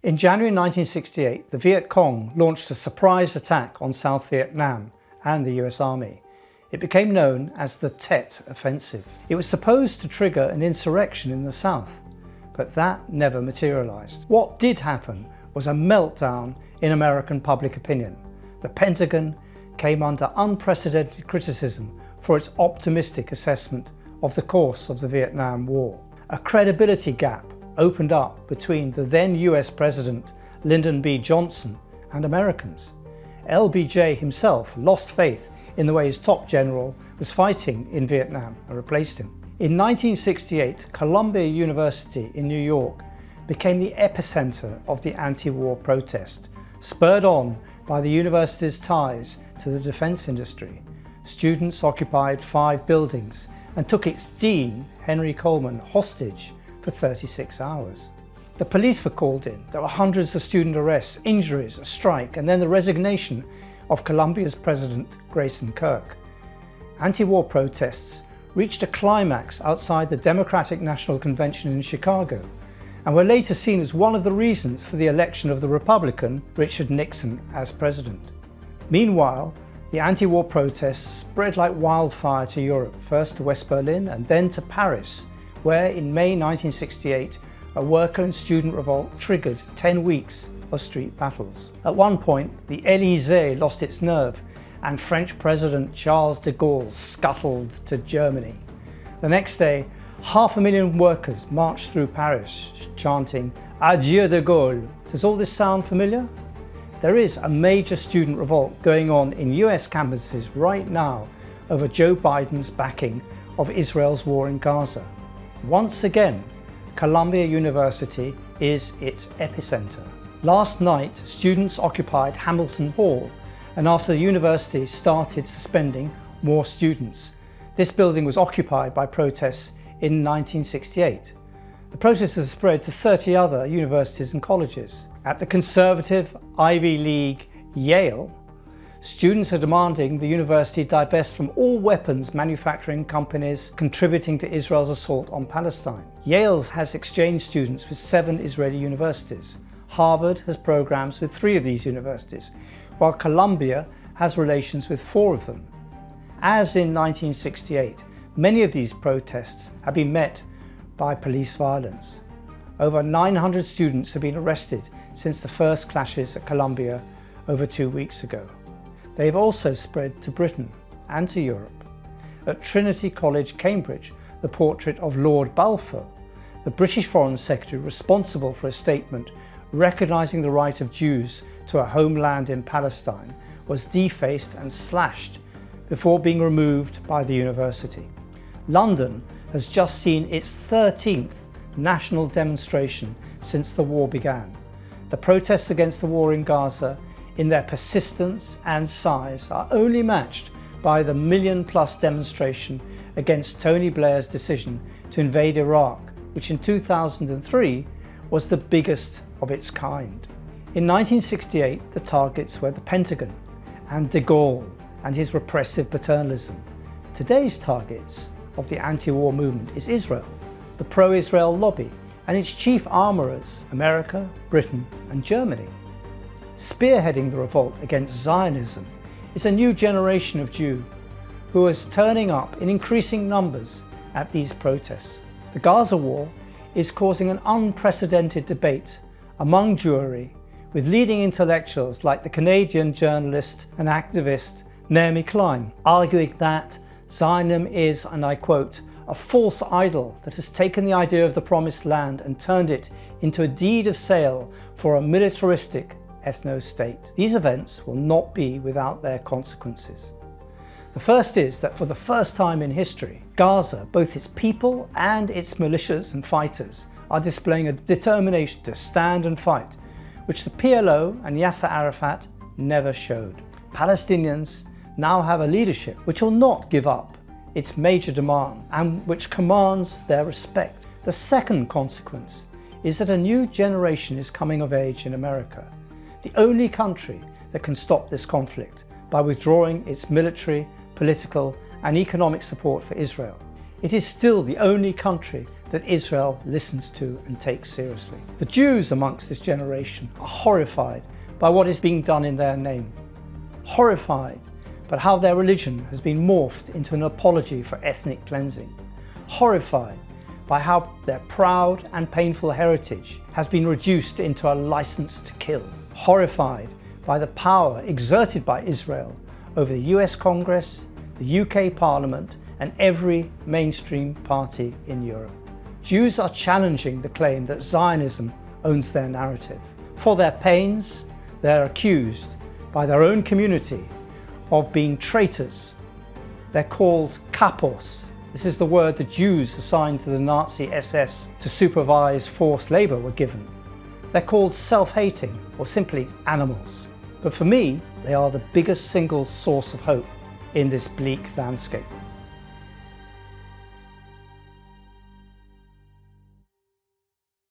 In January 1968, the Viet Cong launched a surprise attack on South Vietnam and the US Army. It became known as the Tet Offensive. It was supposed to trigger an insurrection in the south, but that never materialized. What did happen was a meltdown in American public opinion. The Pentagon came under unprecedented criticism for its optimistic assessment of the course of the Vietnam War. A credibility gap opened up between the then US President Lyndon B. Johnson and Americans. LBJ himself lost faith in the way his top general was fighting in Vietnam and replaced him. In 1968, Columbia University in New York became the epicenter of the anti-war protest, spurred on by the university's ties to the defense industry. Students occupied 5 buildings and took its dean, Henry Coleman, hostage for 36 hours. The police were called in. There were hundreds of student arrests, injuries, a strike, and then the resignation of Columbia's president, Grayson Kirk. Anti-war protests reached a climax outside the Democratic National Convention in Chicago, and were later seen as one of the reasons for the election of the Republican Richard Nixon as president. Meanwhile, the anti-war protests spread like wildfire to Europe, first to West Berlin and then to Paris, where in May 1968, a worker and student revolt triggered 10 weeks of street battles. At one point, the Élysée lost its nerve and French President Charles de Gaulle scuttled to Germany. The next day, 500,000 workers marched through Paris chanting, "Adieu de Gaulle." Does all this sound familiar? There is a major student revolt going on in US campuses right now over Joe Biden's backing of Israel's war in Gaza. Once again, Columbia University is its epicenter. Last night, students occupied Hamilton Hall, and after the university started suspending more students. This building was occupied by protests in 1968. The protests have spread to 30 other universities and colleges. At the conservative Ivy League Yale, students are demanding the university divest from all weapons manufacturing companies contributing to Israel's assault on Palestine. Yale has exchange students with 7 Israeli universities. Harvard has programs with 3 of these universities, while Columbia has relations with 4 of them. As in 1968, many of these protests have been met by police violence. Over 900 students have been arrested since the first clashes at Columbia over 2 weeks ago. They have also spread to Britain and to Europe. At Trinity College, Cambridge, the portrait of Lord Balfour, the British Foreign Secretary responsible for a statement recognising the right of Jews to a homeland in Palestine, was defaced and slashed before being removed by the university. London has just seen its 13th national demonstration since the war began. The protests against the war in Gaza, in their persistence and size, are only matched by the million-plus demonstration against Tony Blair's decision to invade Iraq, which in 2003 was the biggest of its kind. In 1968, the targets were the Pentagon and de Gaulle and his repressive paternalism. Today's targets of the anti-war movement is Israel, the pro-Israel lobby, and its chief armourers, America, Britain and Germany. Spearheading the revolt against Zionism is a new generation of Jew who is turning up in increasing numbers at these protests. The Gaza war is causing an unprecedented debate among Jewry, with leading intellectuals like the Canadian journalist and activist Naomi Klein arguing that Zionism is, and I quote, "a false idol that has taken the idea of the promised land and turned it into a deed of sale for a militaristic ethno-state." These events will not be without their consequences. The first is that for the first time in history, Gaza, both its people and its militias and fighters, are displaying a determination to stand and fight, which the PLO and Yasser Arafat never showed. Palestinians now have a leadership which will not give up its major demand and which commands their respect. The second consequence is that a new generation is coming of age in America, the only country that can stop this conflict by withdrawing its military, political and economic support for Israel. It is still the only country that Israel listens to and takes seriously. The Jews amongst this generation are horrified by what is being done in their name, horrified by how their religion has been morphed into an apology for ethnic cleansing, horrified by how their proud and painful heritage has been reduced into a license to kill, horrified by the power exerted by Israel over the US Congress, the UK Parliament, and every mainstream party in Europe. Jews are challenging the claim that Zionism owns their narrative. For their pains, they're accused by their own community of being traitors. They're called kapos. This is the word the Jews assigned to the Nazi SS to supervise forced labour were given. They're called self-hating or simply animals. But for me, they are the biggest single source of hope in this bleak landscape.